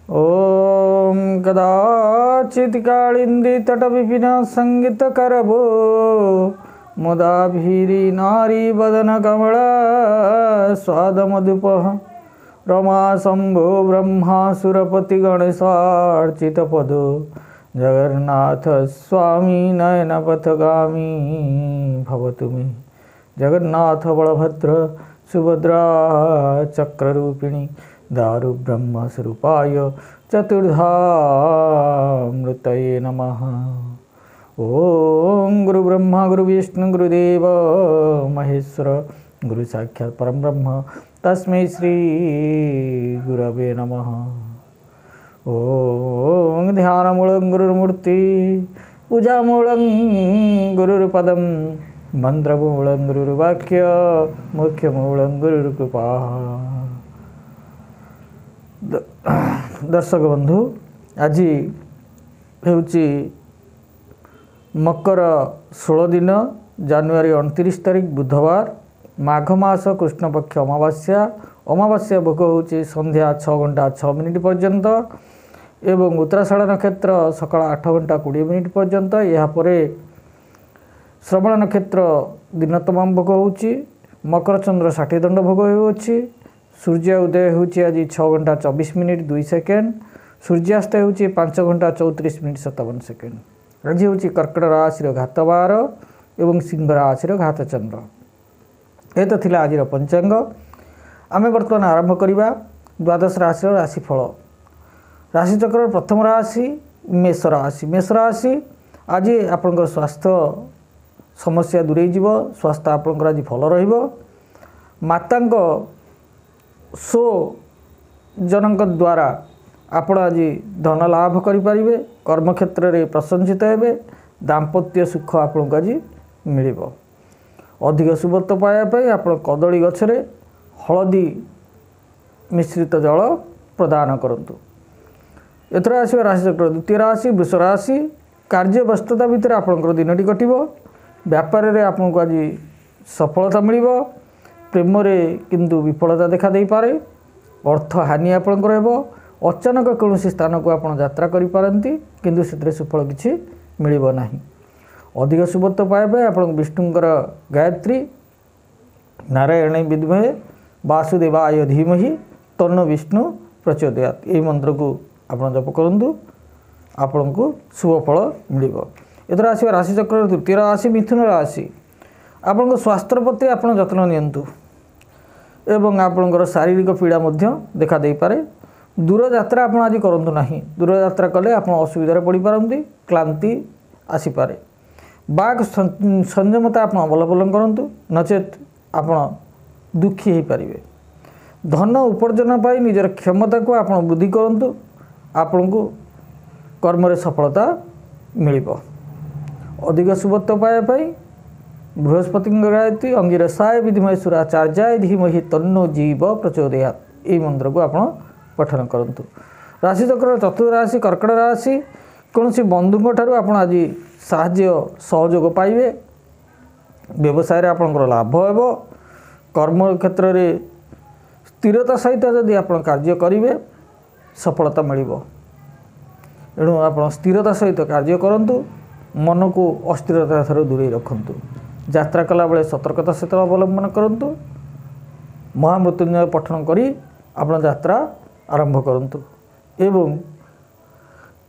ओम कदाचित् कालिंदी तटविपिन संगीतकरवो मुदाभिरी नारी वदन कमला स्वादमधुपः रमा शंभो ब्रह्मा सुरपति गणेशार्चित पदो जगन्नाथ स्वामी नयनपथगामी भवतु मे जगन्नाथ बलभद्र सुभद्रा चक्ररूपिणी दारु ब्रह्म स्वरूपाय चतुर्धामृतये नमः। ओम गुरु ब्रह्मा गुरु विष्णु गुरुदेव महेश्वर गुरु साक्षात् परम ब्रह्म तस्मै श्री गुरवे नमः। ओम ध्यानमूलं गुरुर्मूर्ति पूजामूलं गुरुर्पदं मंत्रमूलं गुरुर्वाक्य मुख्यमूलं गुरुर्कृपा। दर्शक बंधु आज हेउची मकर 16 दिन जानुआरी 29 तारीख बुधवार माघ मास कृष्ण पक्ष अमावास्या अमावास्या भोग होची संध्या 6 घंटा 6 मिनिट पर्यंत एवं उत्तराषाढ़ नक्षत्र सकाळ 8 घंटा 20 मिनिट पर्यंत या परे श्रवण नक्षत्र दिन तमाम भोग होची मकर चंद्र 60 दंड भोग होची सूर्य उदय होची आज 6 घंटा 24 मिनिट 2 सेकेंड सूर्यास्त होची 5 घंटा 34 मिनिट 57 सेकेंड। आज होची कर्कट राशि घात 12 एवं सिंह राशि घात चंद्र। ये तो थिला आज पंचांग। आम बर्तमान आरंभ करवा द्वादश राशि राशिफल। राशिचक्र प्रथम राशि मेष राशि। मेष राशि आज आपंकर स्वास्थ्य समस्या दूरे जीव स्वास्थ्य आपंकर आज भल रहिबो। मातांक सो जनक द्वारा आपण आज धन लाभ करें कर्म क्षेत्र में प्रशंसित हेबे दाम्पत्य सुख आपको आज मिल अधिक सुबत्व पाइबापी आप कदली गछरे हलदी मिश्रित जल प्रदान करंतु। एथर आसो राशिचक्र द्वितीय राशि वृष राशि कार्य व्यस्तता भितर आपंकर दिनटी कटिबो व्यापार में आपको आज सफलता मिल प्रेम रे किंतु विफलता देखा दे पारे अर्थ हानि आपंकर हेबो अचानक कौन स्थान को आप यात्रा करिपारंती किंतु से सुफल किसी मिलिबो नाही। अधिक सुबत्व पाइबे आप विष्णुंकर गायत्री नारायण विद्महे वासुदेवाय धीमहि तन्नो विष्णु प्रचोदयात् यही मंत्र को आप जप करंतु आपन को शुभ फल मिलिबो। एथर आसीबा राशिचक्र तृतीय राशि मिथुन राशि आपन स्वास्थ्य प्रति आप जत्न नियंतु एवं आपनकर शारीरिक पीड़ा मध्य देखा दे पारे। दूर यात्रा आप आज करूँ ना दूर यात्रा कले आप असुविधार पड़ पारती क्लांति आसीपे। बाघ संयमता आप अवलंबन करूँ नचेत आप दुखी हो पारे। धन उपार्जन पाई निजर क्षमता को आप वृद्धि करूँ आपण को कर्म सफलता मिल। अधिक सुबत्व पाइबापी बृहस्पति गायत्री अंगिरसाय विधिमय सुराचार्याय धीमहि तन्नो जीव प्रचोदयात् यही मंत्र को आप पठन करंतु। राशिचक्र चतुर्थ राशि कर्कट राशि कौन सी बंधुओं ठारू आप आज साहाय्य सहयोग पाइबे व्यवसाय रे आपनकर लाभ हेबो कर्म क्षेत्र रे स्थिरता सहित जदि आप कार्य करेंगे सफलता मिलिबो। एणु आप स्थिरता सहित कार्य करंतु मन को अस्थिरता ठारू दूरे रखंतु। यात्रा कला बेले सतर्कता सहित अवलंबन करंतु। महामृत्युंजय पठन करी आपण यात्रा आरंभ करंतु एवं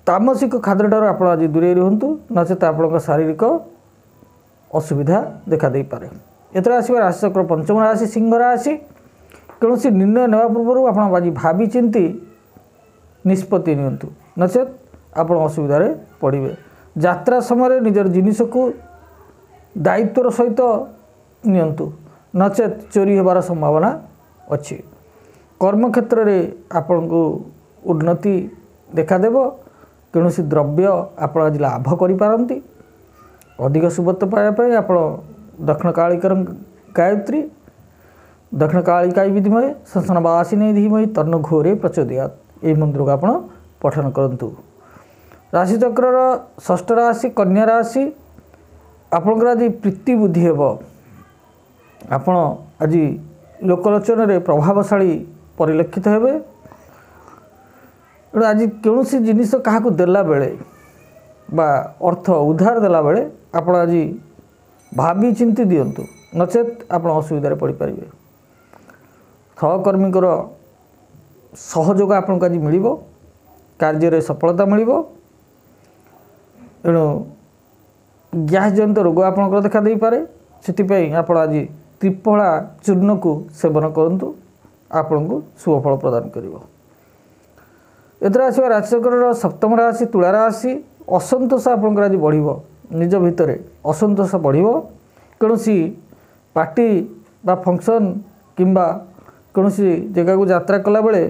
तामसिक खाद्य ठार आप आज दूरे रुहतु नचेत आप शारीरिक असुविधा देखा दे पारे। एथर आसवा राशिचक्र पंचम राशि सिंह राशि कौन निर्णय नेवा पूर्व आप भावी चिंती निष्पत्ति नियंतु नचेत आप असुविधा पड़े। यात्रा समय निजर जिनिस को दायित्वर सहित नियंतु नचेत चोरी होबार संभावना अच्छी। कर्म क्षेत्र में आपण को उन्नति देखादेव कौन द्रव्य आप आज लाभ करिपारंती। अधिक सुबत्व पाइबापी आप दक्षिण कालिकर गायत्री दक्षिण कालिकाय विधिमय संसनवासिनी धीमहि तन्नो घोरे प्रचोदयात् यही मंत्र को आप पठन करंतु। राशिचक्र षष्ठ राशि कन्या राशि आपंकर आज प्रीति बुद्धि हेब आपण आज लोकलोचन रे प्रभावशाली परिलक्षित हेबे। तेणु आज कौन जिनिस क्या देला बेले बा अर्थ उधार देला बेले आप आज भावी चिंती दिंतु नचेत आप असुविधा पड़ पारे। सहकर्मी सहयोग आपको आज मिल कार्य सफलता मिल तेणु गैस जनित रोग आपंकर देखा दे पारे से आप आज त्रिफला चूर्ण को सेवन करूँ आपन को शुभफल प्रदान कर। एथर आसवा राशिचक्र सप्तम राशि तुला राशि असंतोष आपंकर आज बढ़ निज भितर असंतोष बढ़ कौन पार्टी बा फंक्शन किंबा कौन जगह को यात्रा कला बेले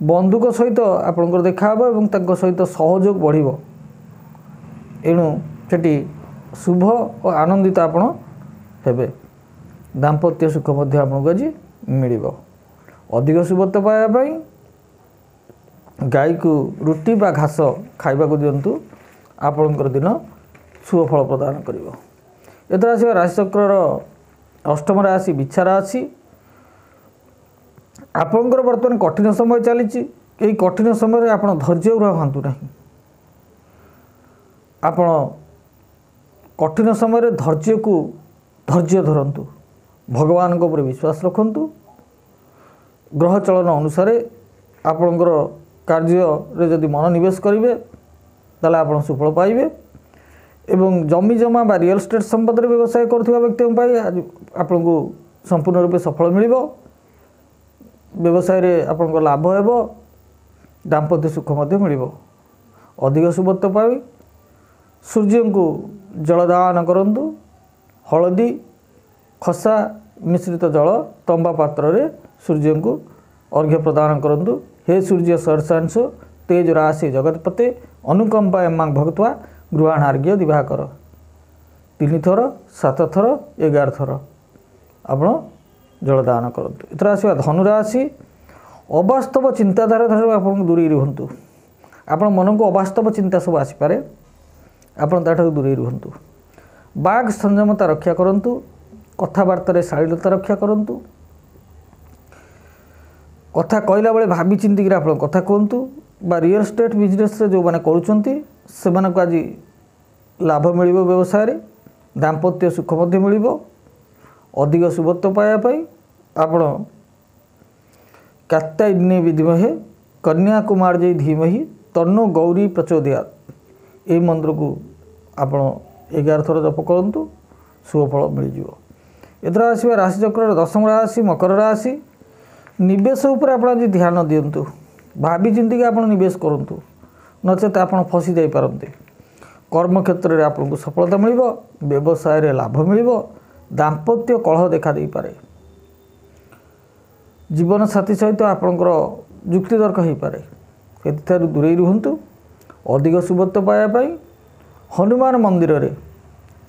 बंधुक सहित आपंकर देखा और सहित सहयोग बढ़ एणु सेठी शुभ और आनंदित आपण हेबे। दाम्पत्य सुख मध्य आपको आज मिल। अधिक शुभत्व पाइबापी गाई को रुटी बा घास खाइबा दिंतु आपणकर दिन शुभफल प्रदान कर। एथर आसवा राशिचक्र अष्टम राशि बिच्छा राशि आपणकर बर्तमान कठिन समय चली कठिन समय आप धैर्य हूँ ना आपण कठिन समय धैर्य को धैर्य धरतु भगवान उपर विश्वास रखु ग्रह चलन अनुसार आपणकर कार्य जदि मनोनिवेश करेंगे ताले आप सुफल पाइबे। एवं जमी जमा बा रियल एस्टेट संपद व्यवसाय करुवा व्यक्ति आज आपन को संपूर्ण रूप सफल मिल व्यवसाय रे आपन लाभ हो दाम्पत्य सुख मिल। अधिक शुभत्व पाई सूर्य को जलदान करंतु हलदी खसा मिश्रित जल तंबा पात्र रे सूर्य को अर्घ्य प्रदान करंतु। हे सूर्य सरसांश तेज राशि जगतपते अनुकंपा एमांग भक्त्वा गृहाणार्घ्य दिवाकर 3 थर 7 थर 11 थर आपण जलदान करंतु। एथर आसवा धनुराशि अवास्तव चिंताधारा ठार आपन दूरी रुहंतु आपण मन को अवास्तव चिंता सब आसीपारे आपण ताठू दूरी रुहंतु। बाघ संयमता रक्षा करंतु कथबार्ता शालीनता रक्षा करंतु कथा कहला बेले भावी चिंतिक आप कथा कहतु बा रियल एस्टेट बिजनेस जो मैंने करुँच आज लाभ मिल व्यवसाय रे दाम्पत्य सुख मिल। अधिक शुभत्व पाइबापी आपण कात्यायनी विद्महे कन्या कुमार जय धीमहि तन्नो गौरी प्रचोदयात यही मंत्र को आपण 11 थर जप करंतु शुभफल मिल। एथर आसवा राशिचक्र दशम राशि मकर राशि निवेश उपर आप ध्यान दिंतु भावी चिंतिक आप निवेश करूँ नचेत आप फसी जाई पारते। कर्म क्षेत्र में आपको सफलता मिल व्यवसाय रे लाभ मिल दाम्पत्य कलह देखा दे पारे जीवन साथी सहित आपणकर युक्तितर्क हो पारे से दूरे रुहतु। अधिक शुभत्व पाइबापी हनुमान मंदिर रे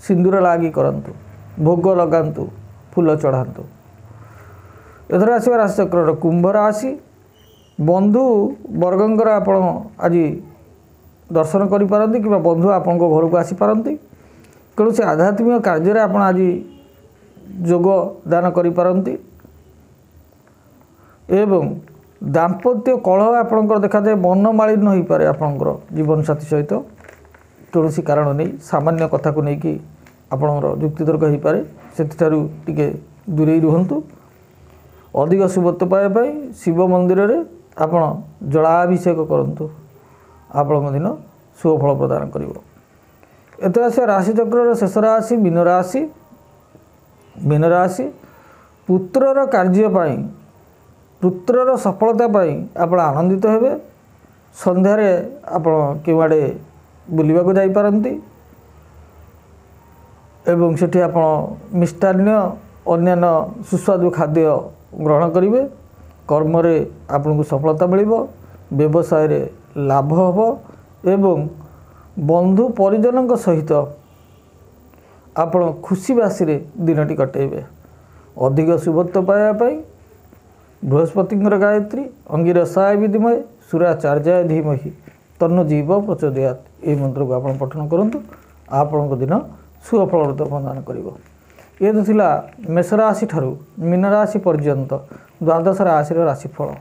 सिंदूर लागी करंतु भोग लगांतु फूल चढ़ातु। एथर आसवा राशिचक्र कुंभ राशि बंधु वर्गंकर आप आज दर्शन करिपारंती कि बंधु आपण घर को आसीपारती कौन से आध्यात्मिक कार्य आप आज योगदान करिपारंती एवं दाम्पत्य कलह आपणकर देखा जाए मनमालिन्य हो पारे आपणकर जीवन साथी सहित कौन कारण नहीं सामान्य कथा को लेकिन आपणकर युक्तितर्क हो पारे से टिके दूरे रुहतु। अधिक शुभत्व पाइबापी शिव मंदिर रे आपण जलाभिषेक करंतु आपण दिन शुभफल प्रदान कर। एत आस राशिचक्र शेष राशि मीन राशि पुत्रर कार्यपाई पुत्रर सफलता आप आनंदित हेबे। संध्यारे आपण केवाड़े बुलिबा को जाई पारंती एवं सेठी आपण मिष्टान्न अन्यान्य सुस्वादु खाद्य ग्रहण करेंगे। कर्म रे आपन को सफलता मिल व्यवसाय रे लाभ हो एवं बंधु परिजन सहित आपण खुशी बासी रे दिनटी कटेबे। अधिक शुभत्व पाइबापी बृहस्पति गायत्री अंगिरसाय विद्महे सूर्याचार्याय धीमहि तन्नो जीव प्रचोदयात यही मंत्र को आप पठन करूँ आपण दिन शुभफल प्रदान कर। ये तो थिला मेष राशि ठारू मीन राशि पर्यंत द्वादश राशि राशिफल।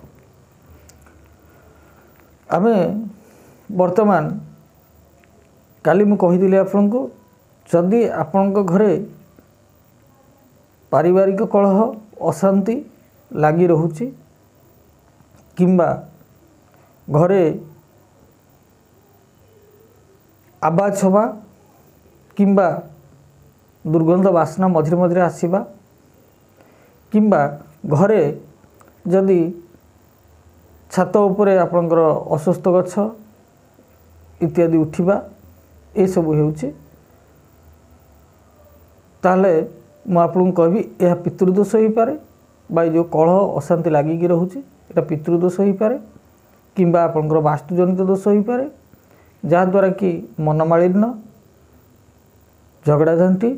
आमे वर्तमान काली मु कहीदि आपको जदि आपण घरे पारिवारिक कलह अशांति लगी रोचे किंबा घरे आवाज हवा किंबा दुर्गंध बासना मझिरे मझिरे आसवा किंबा घरे जदि छात उपरे आपणकर अस्वस्थ गछ इत्यादि उठिबा ए सब हेउची ताले मु आपन कहबी यह पितृदोष हो पारे बा जो कलह अशांति लागिकी रोचे एटा पितृदोष हो पारे किंबा आपणकर वास्तुजनित दोष हो पारे जहाँद्वारा कि मनमालिन्य झगड़ा झांटी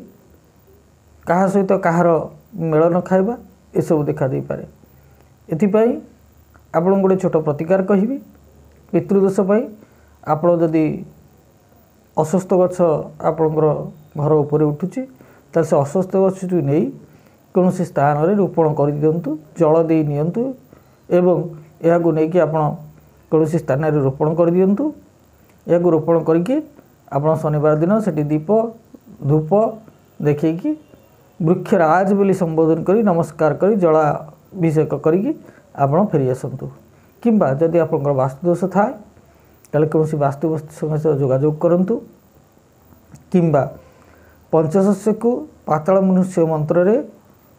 कहा सहित कहार मेल न खाइबा ए सब देखा दे पारे। एथिपाई आपन गोटे छोट प्रतिकार कहिबी पितृदोष पाई आपण जदि अस्वस्थ गछ आपणकर घर उपरे उठुची ताले से अस्वस्थ गछ नहीं कौन स्थान रे रोपण कर दियंतु जल दे नियंतु एवं यह नहीं कि आपण कौन स्थान रे रोपण कर दियंतु या रोपण करके आप शनिवार दिन से दीप धूप देखी वृक्षराज बोली संबोधन करी नमस्कार करी जलाभिषेक करी आप फेरी आसतु किंबा जदि आप वास्तुदोष थाए ताले कौन वास्तु सहित जोगाजोग करंतु किंबा पंचशस्य को पाताल मनुष्य मंत्र रे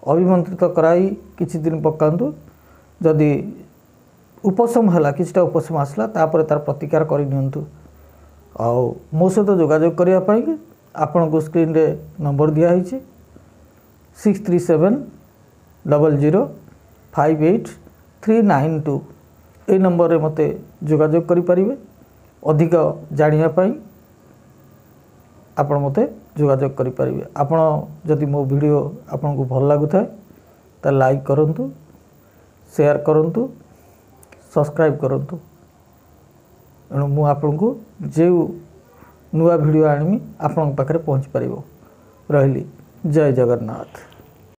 अभिमंत्रित कराई किछि दिन पकांतु जदि उपशम है किछटा उपशम आसला तापर तार प्रतिकार करनियंतु आउ मो सहित जोगाजोग करने आपण को स्क्रीन रे नंबर दिखाई 6370058392 ए नंबर रे मते जोगाजोग करि परिबे। अधिक जानिया पई आपण मते जोगाजोग करि परिबे। आपण जदि मो वीडियो आपण को भल लागु थाए त लाइक करंतु शेयर करंतु सब्सक्राइब करंतु एणु मु आपण को जे नुआ वीडियो आनिमी आपण पाखरे पहुँच पारिबो। रहिली जय जगन्नाथ।